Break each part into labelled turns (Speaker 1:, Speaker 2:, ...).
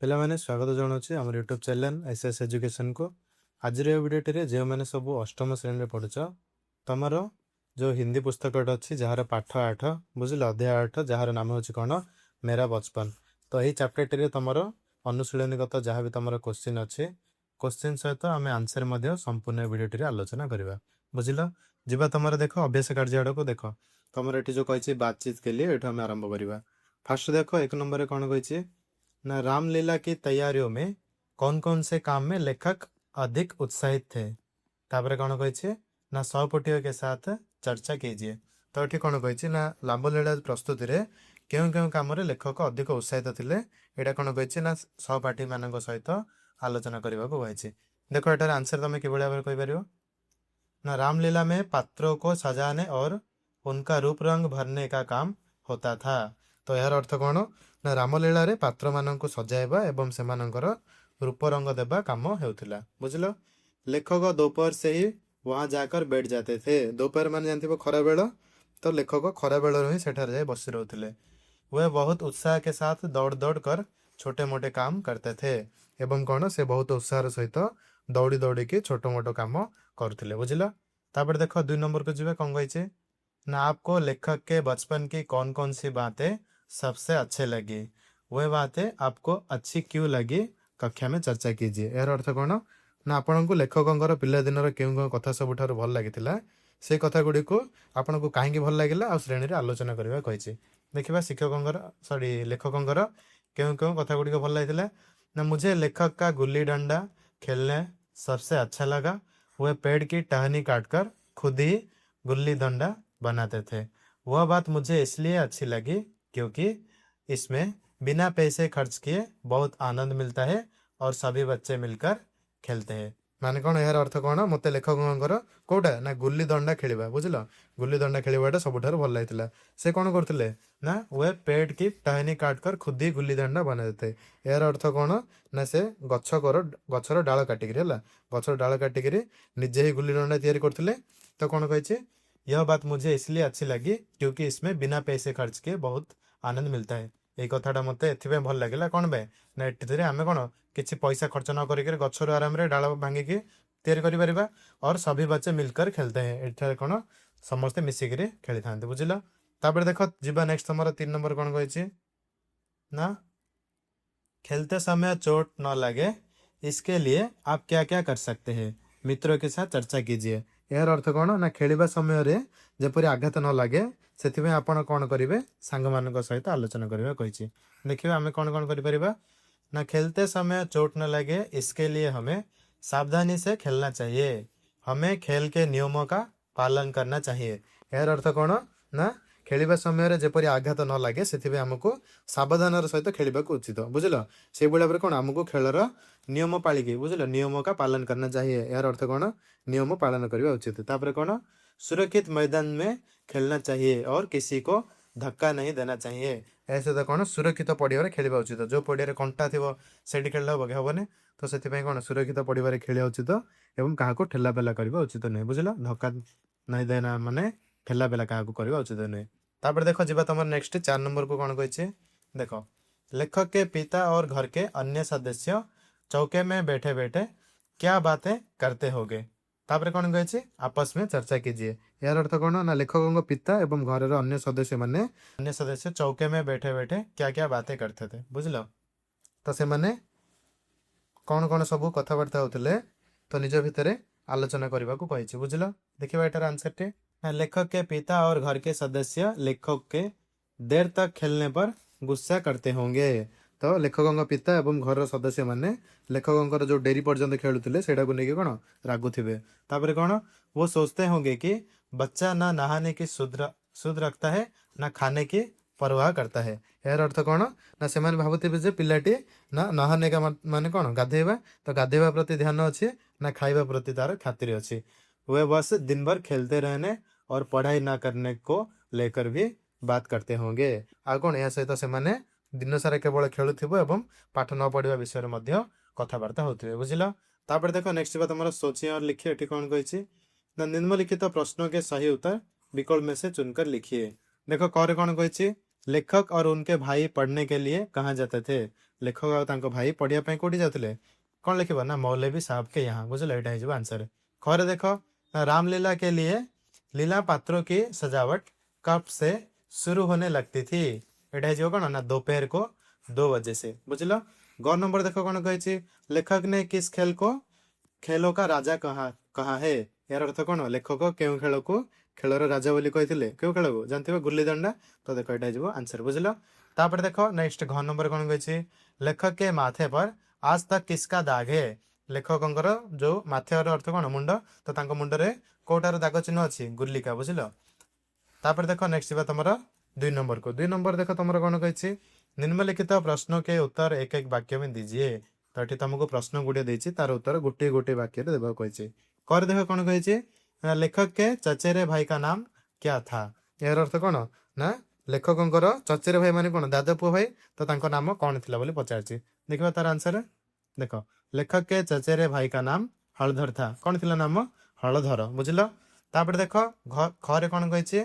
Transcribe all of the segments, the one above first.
Speaker 1: ପିଲାମାନେ ସ୍ୱାଗତ ଜଣାଉଛି ଆମର ୟୁଟ୍ୟୁବ୍ ଚ୍ୟାନେଲ୍ ଏସ୍ଏସ୍ ଏଜୁକେସନ୍କୁ। ଆଜିର ଏ ଭିଡ଼ିଓଟିରେ ଯେଉଁମାନେ ସବୁ ଅଷ୍ଟମ ଶ୍ରେଣୀରେ ପଢ଼ୁଛ, ତୁମର ଯେଉଁ ହିନ୍ଦୀ ପୁସ୍ତକଟା ଅଛି ଯାହାର ପାଠ 8 ବୁଝିଲ, ଅଧ୍ୟାୟ 8 ଯାହାର ନାମ ହେଉଛି କ'ଣ, ମେରା ବଚପନ। ତ ଏହି ଚାପ୍ଟରଟିରେ ତୁମର ଅନୁଶୀଳନୀଗତ ଯାହା ବି ତୁମର କୋଶ୍ଚିନ୍ ଅଛି, କୋଶ୍ଚିନ୍ ସହିତ ଆମେ ଆନ୍ସର ମଧ୍ୟ ସମ୍ପୂର୍ଣ୍ଣ ଭିଡ଼ିଓଟିରେ ଆଲୋଚନା କରିବା। ବୁଝିଲ, ଯିବା ତୁମର ଦେଖ ଅଭ୍ୟାସ କାର୍ଯ୍ୟ ଆଡ଼କୁ। ଦେଖ ତୁମର ଏଠି ଯେଉଁ କହିଛି ବାତଚିତ के लिए, ଏଠୁ ଆମେ ଆରମ୍ଭ କରିବା। ଫାଷ୍ଟ ଦେଖ 1 ନମ୍ବରରେ କ'ଣ କହିଛି ना, रामलीला की तैयारियों में कौन कौन से काम में लेखक अधिक उत्साहित थे। तापर कौन कही ना, सहपाठियों के साथ चर्चा कीजिए। तो ये कौन कही ना, रामलीला प्रस्तुति रे क्यों क्यों काम लेखक अधिक उत्साहित थे, यहाँ कौन कही ना सहपाठी मान सहित आलोचना करने को कही। देख एटार आंसर तुम कि भाव में कहीपर ना, रामलीला में पात्रों को सजाने और उनका रूप रंग भरने का काम होता था। तो यार अर्थ कौन ना, रामलीला रे पात्र मानक सजाइबा एवं सेमानकर रूप रंग देवा काम होउथिला। बुझल, लेखक दोपहर से ही वहां जाकर बैठ जाते थे। दोपहर मान जानथिबो खरा बेल, तो लेखक खरा बेल ही सेठार जाए बसी रहउथिले। वह बहुत उत्साह के साथ दौड़ दौड़ कर छोटे मोटे काम करते थे। एवं कौन से बहुत उत्साह सहित दौड़ी दौड़ी की छोट मोट काम करथिले। बुझल, तापर देख 2 नंबर को जीवे कौन कही ना, आपको लेखक के बचपन की कौन कौन सी बातें सबसे अच्छे लगी, वह बातें आपको अच्छी क्यों लगी, कक्षा में चर्चा कीजिए। यार अर्थ कौन ना, आपण को लेखकों पिलादिन क्यों क्यों कथा सबुठ भल लगी से कथा गुड़ी को आपन को कहीं भल लगे आ श्रेणी में आलोचना करने कही। देखा शिक्षकों सॉरी लेखकों क्यों क्यों कथा गुड़ी भल लगी ना, मुझे लेखक का गुल्ली डंडा खेलने सबसे अच्छा लगा। वह पेड़ की टहनी काटकर खुद ही गुल्ली डंडा बनाते थे। वह बात मुझे इसलिए अच्छी लगी क्योंकि इसमें बिना पैसे खर्च किए बहुत आनंद मिलता है और सभी बच्चे मिलकर खेलते हैं। माने कौन, यार अर्थ कौन, मत लेखकों कौटा ना गुल्ली दंडा खेलिबा। बुझल, गुल्ली दंडा खेलिबाटा सबुठार भल लगिଥିଲା। से कौन करथिले ना, वे पेड़ की टहनी काटकर खुद ही गुल्ली दंडा बना देते। यार अर्थ कौन ना, से गछर डाल काटिक गछर डाल काटिक निजे ही गुल्ली दंडा तैयारी करथिले। तो कौन कही, यह बात मुझे इसलिए अच्छी लगी क्योंकि इसमें बिना पैसे खर्च किए बहुत आनंद मिलता है। ये कथाटा मत एथि भल लगे कौन बे ना, एटी आम कौन किसी पैसा खर्च न कर गचर आराम डाल भांगिकी तैयारी कर और सभी बच्चे मिलकर खेलते हैं। एठार कौन समस्ते मिसिक खेली था। बुझल, तापर देख जीवा नेक्स्ट तुम 3 नंबर कौन कही ना, खेलते समय चोट न लगे इसके लिए आप क्या क्या कर सकते हैं, मित्रों के साथ चर्चा कीजिए। यार अर्थ कौन ना, खेलिबा समय रे जेपरि आघात न लगे से आपण कौन करेंगे, सांग मान सहित आलोचना करने कही। देखिए आम कौन कौन करें ना, खेलते समय चोट न लगे इसके लिए हमें सावधानी से खेलना चाहिए। हमें खेल के नियमों का पालन करना चाहिए। यार अर्थ कौन ना, खेलिबा समय जेपरि आघात न लगे से आमको सावधान सहित खेलवा उचित। बुझल, से भाव कौन आमको खेलर नियम पालिकी बुझल नियमों का पालन करना चाहिए। यार अर्थ कौन, नियम पालन करवा उचित। तापर कौन, सुरक्षित मैदान में खेलना चाहिए और किसी को धक्का नहीं देना चाहिए। ऐसे तो कौन, सुरक्षित पड़िया खेलवा उचित। जो पड़िया कंटा थी से खेल हेनी, तो से कौन सुरक्षित पड़िया खेल उचित एवं क्या ठेला पेला करवा उचित नुहे। बुझल, धक्का नहीं देना माने ठेला पेला क्या करवा उचित नुहे। तापर देख जीवा तुम नेक्स्ट 4 नंबर को कौन कही देख, लेखक के पिता और घर के अन्य सदस्य चौके में बैठे बैठे क्या बातें करते होंगे। तापर कौन कही आपस में चर्चा कीजिए। यार अर्थ कौन ना, लेखकों पिता एवं घर अन्य सदस्य चौके में बैठे बैठे क्या क्या बातें करते थे। बुझल, तो से माने कौन कौन सब कथबार्ता होते तो निज भितर आलोचना करने को कही। बुझल, देखिए एटार आंसर टे, लेखक के पिता और घर के सदस्य लेखक के देर तक खेलने पर गुस्सा करते होंगे। तो लेखकों पिता एवं घर सदस्य माने लेखकों जो डेरी पर्यंत खेलुते से कौन रागुवे। तापर कौन, वो सोचते होंगे कि बच्चा ना नहाने की शुद्ध रखता है ना खाने की परवाह करता है। यार अर्थ कौन ना, से भावुवे पिलाटी ना नहाने का माने कौन गाधेवा, तो गाधेवा प्रति ध्यान अच्छे ना खाइबा प्रति तार खातिर अच्छी। वे बस दिन भर खेलते रहने और पढ़ाई ना करने को लेकर भी बात करते होंगे। आ कौन या सहित से दिन सारा केवल खेलुथिबो एवं पाठ न पढ़िबा विषय में कथबार्ता होथिबे। बुझिल, तापर देखो नेक्स्ट बात तुम सोचिए और लिखिए। एटी कौन कही निम्नलिखित प्रश्नों के सही उत्तर विकल्प में से चुनकर लिखिए। देखो करे कौन कही लेखक और उनके भाई पढ़ने के लिए कहाँ जाते थे? लेखक और तांको भाई पढ़िया ପାଇଁ कोठी जातले? कौन लिखिबा ना मौलवी साहब के यहाँ बुझल एटा हिजबा आंसर। खरे देखो रामलीला के लिए लीला पात्रों की सजावट कब से शुरू होने लगती थी? एटा हिजबा कोन ना दोपहर को 2 बजे से बुझलो। ग नंबर देखो कौन कही लेखक ने किस खेल को खेलों का राजा कहा कहा है? यार अर्थ कौन लेखक केउ खेल को खेलर राजा बोली कही क्यों खेल को जानते गुल्ली दंडा। तो देखो यहाँ आंसर बुझल। तापर देखो नेक्स्ट घ नंबर कौन कही लेखक के माथे पर आज तक किसका दाग है? लेखकंकर जो माथे अर्थ कौन मुंड तो तांको मुंडरे कोटार दाग चिन्ह अच्छी गुल्लिका बुझल। तापर देखो नेक्स्ट तुम 2 नंबर को 2 नंबर देखो तुम कौन कही निम्नलिखित प्रश्नों के उत्तर एक एक वाक्य में दीजिए। तो ये तुमको प्रश्न गुटे देती तार उत्तर गोटे गोटे वाक्य देवा कही। कर देखो कौन कही लेखक के चचेरे भाई का नाम क्या था? यार अर्थ कौन ना लेखकंकर चचेरे भाई माने कौन दादा पुओ भाई तो तांको नाम कौन थिला बोली पचारछि। देखिबा तार आंसर देखो लेखक के चचेरे भाई का नाम हलधर था। कौन थिला नाम? हलधर बुझल। तापर देखो खरे कौन कही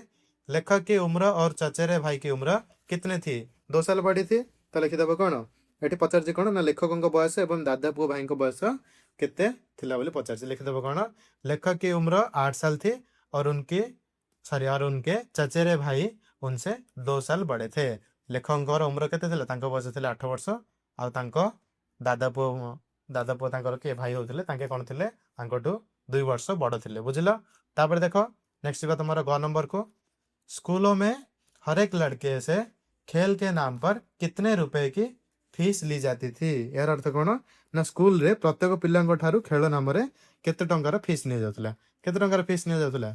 Speaker 1: लेखक की उम्र और चचेरे भाई की उम्र कितने थी? 2 साल बड़ी थी। तो लिखिदेव कौन ये पचार कौन ना लेखकों बयस एवं दादा पुओ भाई बयस केते थिला बोली पचार। लिखिदेव कौन लेखक की उम्र 8 साल थी और उनके चचेरे भाई उनसे 2 साल बड़े थे। लेखकों उम्र केते थिला? तांको बयस थिला 8 वर्ष आ तांको दादा पुओ तांकर के भाई होते तांके कौन थिले तांकोटू 2 वर्ष बड़ थिले बुझल। तापर देखो नेक्स्ट तुम्हारा ग नंबर को स्कूलों में हर एक लड़के से खेल के नाम पर कितने रुपए की फीस ली जाती थी? यार अर्थ कौन ना स्कूल रे प्रत्येक पिलांको ठारू खेल नाम रे केते टंकार फीस नि जाउतला। केते टंकार फीस नि जाउतला?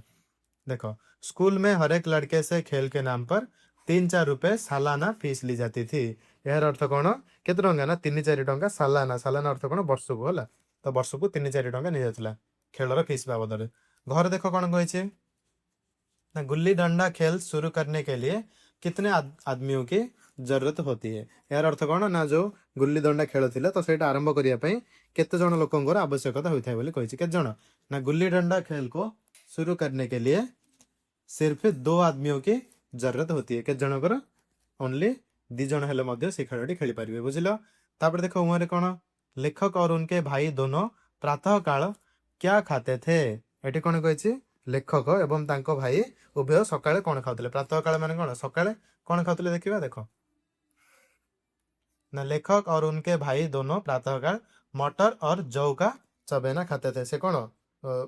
Speaker 1: देखो स्कूल में हर एक लड़के से खेल के नाम पर 3-4 रुपए सालाना फीस ली जाती थी। यार अर्थ कौन केते टंका ना 3-4 टंका सालाना। सालाना अर्थ कौन वर्ष को होला तो वर्ष को 3-4 टंका नि जाउतला खेलर फीस बाबद रे। घर देखो कौन कही ना गुल्ली डंडा खेल शुरू करने के लिए कितने आदमियों की जरूरत होती है? यार अर्थ कौन ना जो गुल्ली दंडा खेल थिला तो सेटा आरंभ करिया पई केते जण लोकंकर आवश्यकता होइथाय बोली कहिछि। केते जण ना गुल्ली डंडा खेल को शुरू करने के लिए सिर्फ 2 आदमियों की जरूरत होती है। केते जनकर ओनली 2 जण हेले मध्य से खेलटी खेली पारिबे बुझिलो। तापर देखो उमरे कौन लेखक और उनके भाई दोनों प्रातः काल क्या खाते थे? एटी कौन कहिछि लेखक एवं तांको भाई उभय सकाळे कौन खाउतले? प्रातः काल माने कौन सकाळे कौन खाउतले देखिबा। देखो ना लेखक और उनके भाई दोनों प्रातःकाल मटर और जौ का चबेना खाते थे। से कौन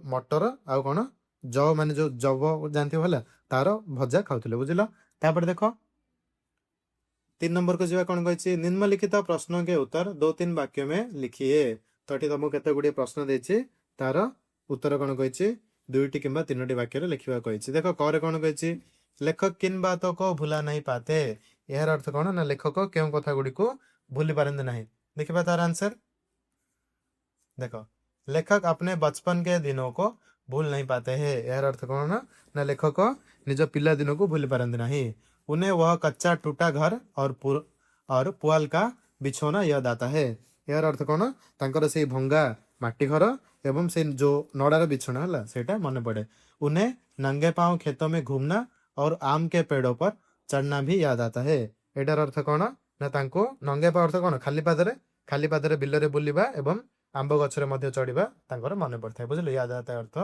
Speaker 1: मटर आ कौन जौ माने जो जव जानते हो तार भजा खाउतले बुझिल। तापर देखो 3 नंबर को जीवा कौन कही निम्नलिखित प्रश्नों के उत्तर 2-3 वाक्य में लिखिए। तो ये तुमको केते गुडी प्रश्न देछि तार उत्तर कौन कही 2टी किंबा 3टी वाक्य लिखा कही। देखो करे कौन कही लेखक किन बातों को भुला नहीं पाते? यार अर्थ कौन ना लेखक क्यों कथा गुडी को भूली पारते नहीं। देखिबा तार आंसर देखो लेखक अपने बचपन के दिनों को भूल नहीं पाते हैं। यार अर्थ कौन ना लेखक निज पिला दिनों को भूली पारते नहीं। उन्हें वह कच्चा टूटा घर और पुआल का बिछौना याद आता है। यार अर्थ कौन तांकर से भंगा माटी घर एवं से जो नड़ार बिछौना है सेटा मन पड़े। उन्हें नंगे पांव खेतों में घूमना और आम के पेड़ों पर चढ़ना भी याद आता है। एटार अर्थ कौन ना तांको नंगे पांव अर्थ कौन खाली पादरे बिलरे बुलिबा एवं आंब गछरे मध्य चढ़िबा तांकर मन पड़ता है बुझल। याद आता है अर्थ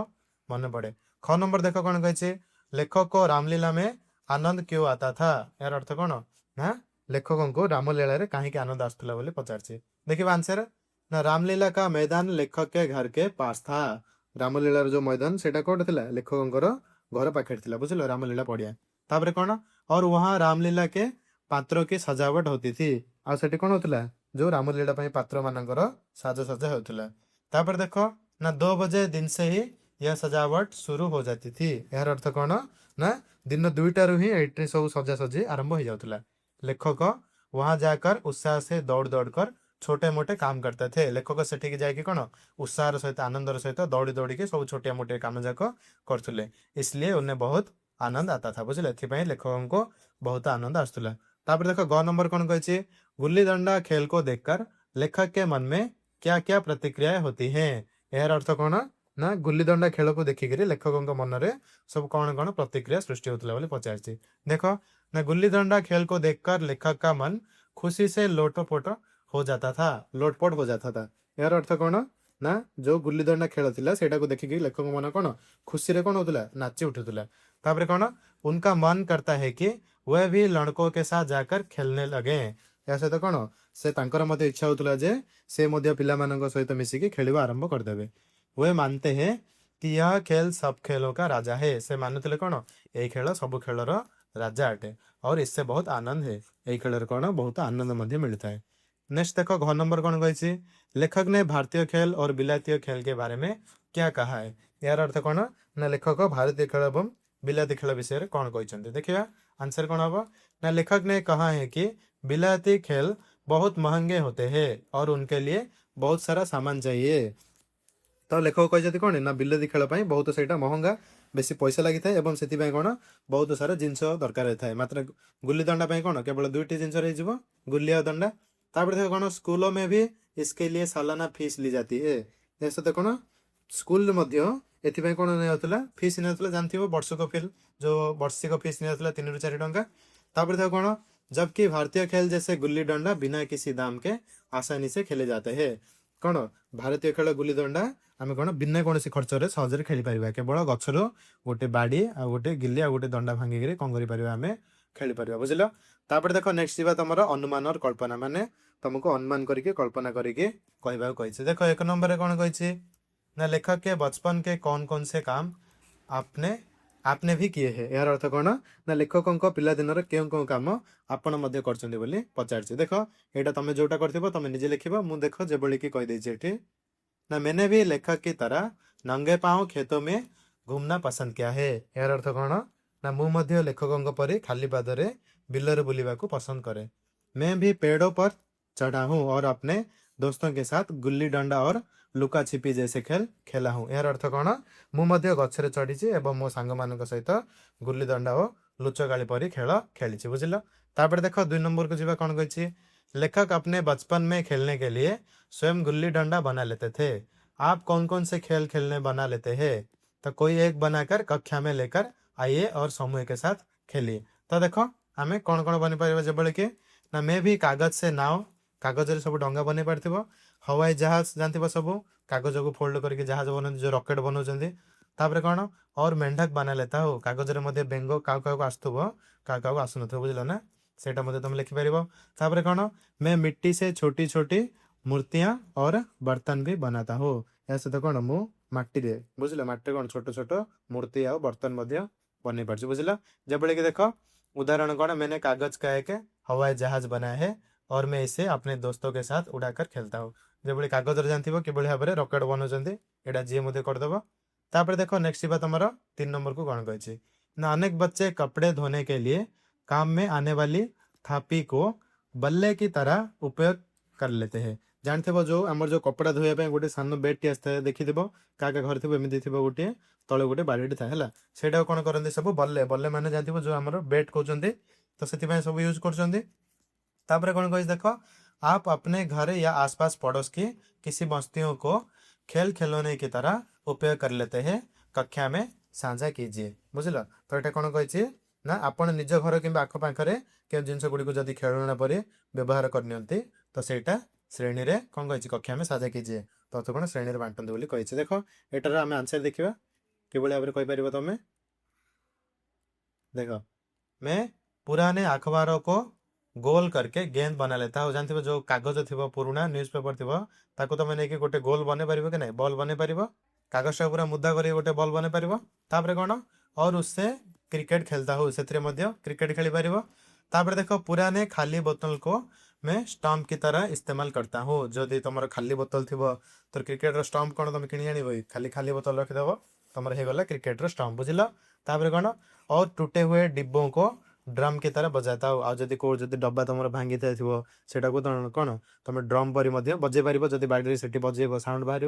Speaker 1: मन पड़े। ख नंबर देखो कौन कही लेखक को रामलीला में आनंद क्यों आता था? यार अर्थ कौन ना लेखकों को रामलीला रे कहीं आनंद आसुला बोली पचारछि। देखिबा आंसर ना रामलीला का मैदान लेखक के घर के पास था। रामलीला जो मैदान सेटा कोड थिला लेखकों घर पाखे थिला बुझल रामलीला पड़िया। तापर कौन और वहां रामलीला के पात्रों की सजावट होती थी। आ सेठी कौन होतिला जो रामलीला पई पात्र मानकर साजसज्जा होतिला। तापर देखो ना 2 बजे दिन से ही यह सजावट शुरू हो जाती थी। यार अर्थ कौन ना दिन 2टारू ही एठी सब सजासजी आरंभ हो जाउतिला। लेखक वहां जाकर उत्साह से दौड़ दौड़ कर छोटे मोटे काम करते थे। लेखक सेठी जाके कौन उत्साह सहित आनंदर सहित दौड़ी दौड़ी के सब छोटे मोटे काम जाक करथुले। इसलिए उन्हें बहुत आनंद आता था बुझले। एथिपई लेखकों को बहुत आनंद आसुला। तापर देखो ग नंबर कौन कही गुल्ली डंडा खेल को देखकर लेखक के मन में क्या क्या प्रतिक्रियाएं होती हैं? यार अर्थ कौन ना गुल्ली डंडा खेल को देखिक लेखकों मन में सब कौन कौन प्रतिक्रिया सृष्टि होता बोली पचारछि। देख ना गुल्ली डंडा खेल को देखकर लेखक का मन खुशी से लोटपोट हो जाता था, लोटपोट हो जाता था। यार अर्थ कौन ना जो गुल्ली दंडा खेल थिला सेटा को देखिकी लेखक मन कौन खुशी रे कौन होतला नाची उठुतला। तापर कौन उनका मन करता है कि वह भी लड़कों के साथ जाकर खेलने लगे। या सहित कौन से तांकर मध्य इच्छा होतला जे से मध्य पिलामानंक सहित मिसिकी खेलिबा आरंभ करदेबे। वे मानते हैं कि यह खेल सब खेलों का राजा है। से मानुतले कौन यही खेल सब खेलर राजा अटे और इससे बहुत आनंद है। यही खेल कौन बहुत आनंद मध्य मिलता है। नेक्स्ट देखो घ नंबर कौन कही लेखक ने भारतीय खेल और बिलातीय खेल के बारे में क्या कहा है। यार अर्थ कौन ना लेखक भारतीय खेल एवं बिलाती खेल विषय में कौन कहते देखिए आंसर कौन हम ना लेखक ने कहा है कि बिलाती खेल बहुत महंगे होते हैं और उनके लिए बहुत सारा सामान चाहिए। तो लेखक कहते कौन ना बिलाती खेल बहुत से महंगा बेसी पैसा लगी था एवं से कौन बहुत सारा जिनस दरकार था। मात्र गुल्ली दंडा कौन केवल दुईटी जिनस गुल्ली और दंडा। तापर देखो कौन स्कूलों में भी इसके लिए सालाना फीस ली जाती है। जैसे तो कौन स्कूल एथि कौन नहीं फीस नहीं जानते वर्षक फीस जो वार्षिक फीस नहीं 3 ରୁ 4 टंका। तापर देखो कौन जबकि भारतीय खेल जैसे गुल्ली डंडा बिना किसी दाम के आसानी से खेले जाते हैं। कौन भारतीय खेल गुल्ली दंडा आम कौन बिना कौन खर्च सहज खेली पार केवल गचर गोटे बाड़ी आ गोटे गिल्ली आ गोटे दंडा भांगिक कौन करें खेली पार बुझल। तापर देख नेक्स्ट जीवा तुम अनुमान और कल्पना माने तुमको अनुमान करके कल्पना करके कहवा कही। देख 1 नंबर कौन कही ना लेखक के बचपन के कौन से काम आपने आपने भी किए हैं। यार अर्थ कौन ना लेखकों पिला दिन क्यों काम आपण मध्य कर पचार। देख यहाँ तुम जोटा कर तुम निजे लिख मुझे देख जो कि कहीदे ना मैंने भी लेखक की तरह नंगे पाँव खेतों में घूमना पसंद किया है। यार अर्थ कौन ना मुझे लेखकों परी खाली पादरे बिलर बुलवा को पसंद करे। मैं भी पेड़ों पर चढ़ा हूँ और अपने दोस्तों के साथ गुल्ली डंडा और लुका छिपी जैसे खेल खेला हूँ। यार अर्थ कौन मुझे गचरे चढ़ी एवं मो सांग मान सहित गुल्ली दंडा और लुचकाली परी खेल खेली बुझल। तापर देख 2 नंबर को जीवा कौन कही लेखक अपने बचपन में खेलने के लिए स्वयं गुल्ली डंडा बना लेते थे। आप कौन से खेल खेलने बना लेते हैं तो कोई एक बनाकर कक्षा में लेकर आइए और समूह के साथ खेलिए। तो देखो आमे कौन कौन बनी पार जो कि ना मैं भी कागज से नाव कागज सब डंगा बन पार हवाई जहाज जानते सब कागज को फोल्ड करके जहाज बना जो रॉकेट बनाऊँ। तापर कौन और मेंढक बना लेता हो कागज बेंग क्या क्या आसुव क्या क्या आसुन बुझल ना सेटा तुम लिखिपार। तापर कौन मैं मिट्टी से छोटी छोटी मूर्तियां और बर्तन भी बनाता हूँ। या कौन मु माटी रे बुझल माटी कौन छोट छोट मूर्ति आ बर्तन बन पार बुझल। जब कि देख उदाहरण कौन मैंने कागज का एक हवाई जहाज बनाया है और मैं इसे अपने दोस्तों के साथ उड़ाकर खेलता हूँ। जो कागज जानते कि भाव में रॉकेट बनाऊँ यहाँ जी मुझे करदेव। तापर देख नेक्स्ट बात तुम 3 नंबर को कौन कही ना अनेक बच्चे कपड़े धोने के लिए काम में आने वाली थापी को बल्ले की तरह उपयोग कर लेते हैं। जानते जो आमर जो कपड़ा धोया गोटे सान बेड टी आसता है देखी क्या घर थी एमती थी गोटे तले गोटे बाड़ी था है से कौन करते सब बल्ले बल्ले मैंने जानते जो आम बेड कहते तो से सब यूज कर। कौन कही देख आप अपने घर या आसपास पड़ोस की किसी वस्तुओं को खेल खिलौने की तरह उपयोग कर लेते हैं कक्षा में साझा कीजिए बुझल। तो ये कौन कही ना आपण निज घर कि आखपाखे के जिन गुड़ी जदि खेलना पर व्यवहार करनी तो सहीटा श्रेणी रे कौन कही कक्षा में साझा कीजिए तो कौन श्रेणी में बांटते बोली कही। देख एटार आम आंसर देखा कि भाव में कहीपर तुम देख मैं पुराने अखबारों को गोल करके गेंद बना लेता हूँ। जानते जो कागज थी पुराना न्यूज पेपर थी ताको तुम नहीं गोटे गोल बन पार कि नहीं बॉल बन पार कागज पूरा मुद्दा कर गोटे बॉल बन पार। तापर कौन और उससे क्रिकेट खेलता हूँ से क्रिकेट खेली पार। तापर देख पुराने खाली बोतल को मैं स्टंप की तरह इस्तेमाल करता हूँ। जदि तुम खाली बोतल थी तो क्रिकेट स्टंप कौन तुम कि आनी खाली खाली बोतल रखिदेव तुम हो क्रिकेट स्टंप बुझल। तापर कौन और टूटे हुए डिब्बों को ड्रम की तरह बजाता हो आदि को डब्बा तुम भांगी था सेटा को कौन तुम ड्रम पर बजे पार जब बाड़ी से बजे साउंड बाहर।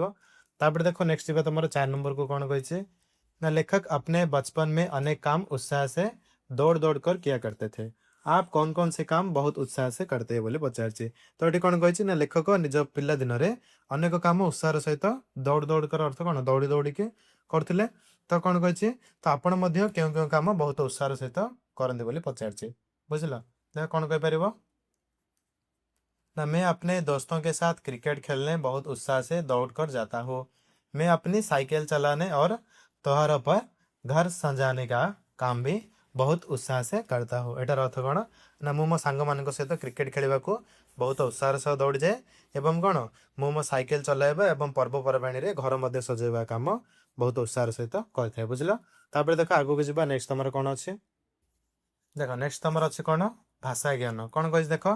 Speaker 1: तापर देखो नेक्स्ट तुम 4 नंबर को कौन कही ना लेखक अपने बचपन में अनेक काम उत्साह से दौड़ दौड़ कर किया करते थे। आप कौन से काम बहुत उत्साह से करते हैं बोले पचार। तो ये कौन कही ना लेखक निज पिला दिन में अनेक काम उत्साह सहित दौड़ दौड़ कर अर्थ कौन दौड़ी दौड़ी के करते। तो कौन कही तो आपण क्यों क्यों काम बहुत उत्साह सहित करते बोली पचार। बुझिल देख कौन कहि परिबो ना मैं अपने दोस्तों के साथ क्रिकेट खेलने बहुत उत्साह से दौड़ कर जाता हूँ। मैं अपनी साइकिल चलाने और त्योहारों पर घर सजाने का काम भी बहुत उत्साह से करता हूँ। एटार अर्थ कौन ना मु मो सांग मान सहित क्रिकेट खेलने को बहुत उत्साह सह दौड़ जाए एवं कौन मु मो साइकिल चलाइबा एवं पर्वपर्वाणी रे घर मध्य सजाइबा काम बहुत उत्साह सहित करଥାଏ बुझिल। तापर देख आगु को जिबा नेक्स्ट तमर कौन अछि देख नेक्स्ट तमर अछि कौन भाषा ज्ञान कौन कहि देख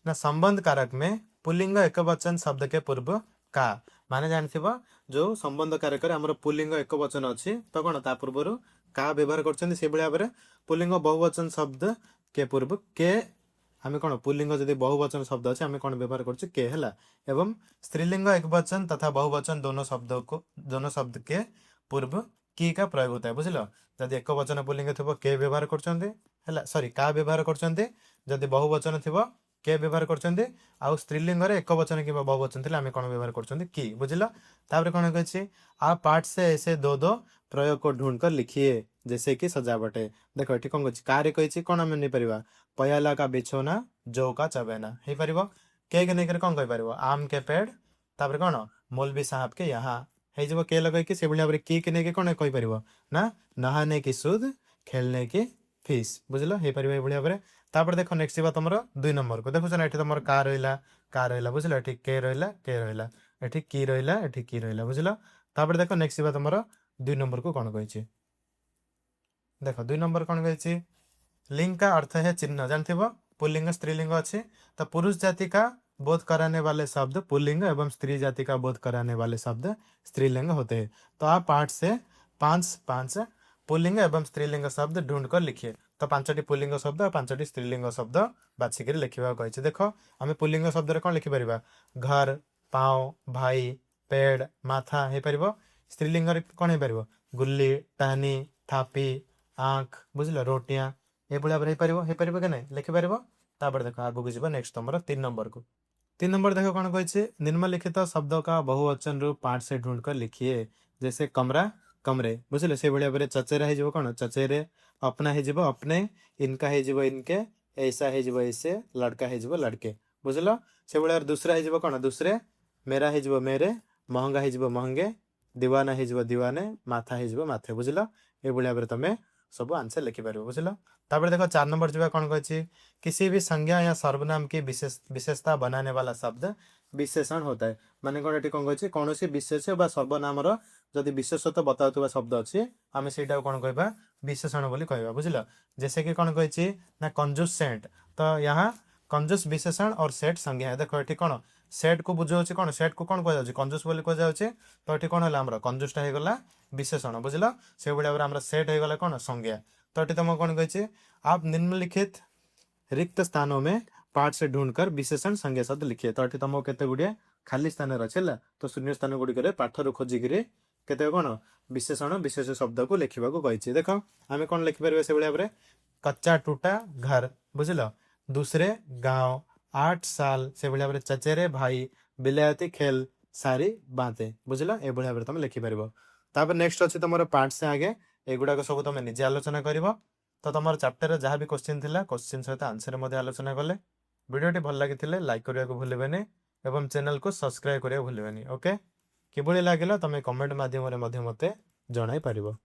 Speaker 1: ना संबंध कारक में पुल्लिंग एक वचन शब्द के पूर्व का माने जानिथिबो जो संबंध कारक रे हमर पुल्लिंग एक वचन अछि तो कौन ता पूर्वरु का व्यवहार करछन्ती से भलिया बरे पुल्लिंग बहुवचन शब्द के पूर्व के आमे कौन पुल्लिंग जदि बहुवचन शब्द अछि आमे कौन व्यवहार करछु के हला एवं स्त्रीलिंग एक वचन तथा बहुवचन दोनों शब्द के पूर्व की का प्रयोग होता है बुझिलो जदि एक वचन पुल्लिंग थिबो के व्यवहार करछन्ती हला सॉरी का व्यवहार करछन्ती जदि बहुवचन थिबो के व्यवहार करछन्ती आउ स्त्रीलिंग रे एक वचन कि बहुवचन थिले आमे कौन व्यवहार करछन्ती की बुझिलो। तापर कौन कहछि आप पाठ से ऐसे दो दो प्रयोग को ढूंढ कर लिखिए जैसे कि सजावट है देखो एठी कौन कहछि कार्य कहछि कौन आमे नै परिबा पयाला का बिछौना जौ का चबेना हे परिबो के नै कर कौन कहि परिबो आम के पेड़ तापर कौन मौलवी साहब के यहाँ हे जब के लगै कि से भलिया बरे की नै के कौन कहि परिबो ना नहाने की सुध खेलने की फीस बुझिलो हे परिबो भलिया बरे। तापर देखो नेक्स्ट बा तमरो 2 नंबर को देखो एठी तमर का रहिला बुझिलो एठी के रहिला एठी की रहिला बुझिलो। तापर देखो नेक्स्ट बा तमरो 2 नंबर को कौन कहिछि देखो 2 नंबर कौन कहिछि लिंग का अर्थ है चिन्ह जानथिबो पुल्लिंग स्त्रीलिंग अछि तो पुरुष जाति का बोध कराने वाले शब्द पुल्लिंग एवं स्त्री जाति का बोध कराने वाले शब्द स्त्रीलिंग होते हैं। तो आप पाठ से 5 पुल्लिंग एवं स्त्रीलिंग शब्द ढूंढ कर लिखिए तो 5टी पुल्लिंग शब्द और 5टी स्त्रीलिंग शब्द बाछिक लिखा कही देख आम पुल्लिंग शब्द कौन लिखिपर घर पाँव भाई पेड़ माथा हो पार स्त्रीलिंग कौन हो पार गुल्ली टहनी थापी आँख बुझल रोटियाँ ये भाया हो पार कि नहीं लिखिपर। तापर देख आगू को जी नेक्स्ट तुम 3 नंबर को 3 नंबर देखो कौन कही निम्नलिखित शब्द का बहुवचन रूप पाठ से ढूंढ कर लिखिए जैसे कमरा कमरे बुझले से भाया भाई चचेरा हो कौन चचेरे अपना हो अपने इनका हो इनके ऐसा हो ऐसे लड़का हो लड़के बुझल से भाया दूसरा हो कौन दूसरे मेरा हो मेरे महंगा हो महंगे दीवाना हो दीवाने माथा हो माथे बुझल ये भाया तुम सब आंसर लिखिपार बुझल। तापर देखो 4 नंबर जो कौन कही किसी भी संज्ञा या सर्वनाम की विशेषता बनाने वाला शब्द विशेषण होता है माने कौन ये कौन कही कौन विशेष सर्वनाम जदि विशेषत्व बताउथुबा शब्द अच्छी आम से कौन कह विशेषण बोली कहवा बुझल जैसे कि कौन कही ना कंजूस सेट तो यहाँ कंजूस विशेषण और सेट संज्ञा है देखो ये कौन सेट को बुझाऊँ कौन सेट को कौन कह कंजूस बोली कह जाऊँचे तो ये कौन है कंजूसटा होगा विशेषण बुझल से भाया सेट होगा कौन संज्ञा तो ये तुम कौन कही आप निम्नलिखित रिक्त स्थानों में पाठ से ढूंढकर विशेषण संज्ञा शब्द लिखिए तो ये तुमको केते गुड़िया खाली स्थान अच्छे तो शून्य स्थान गुड़िक पाठर खोजिक केते कौन विशेषण विशेष शब्द को लिखा कही देख आम कौन लिखिपर से भाया कच्चा टूटा घर बुझल दूसरे गांव 8 साल से भाया चचेरे भाई बिलायती खेल सारी बातें बुझल ये भाया तुम लिखिपर। तापर नेक्स्ट अच्छे तुम पार्ट से आगे एगुड़ाक सब तुम निजे आलोचना कर तो तुम चैप्टर जहाँ भी क्वेश्चन थिला क्वेश्चन सहित आंसर आलोचना कले वीडियोटी भल लगी लाइक करने को भूलें एवं चैनल को सब्सक्राइब करने को भूलें ओके किभली लगे तुम कमेंट माध्यम मते जणाई पारिबो।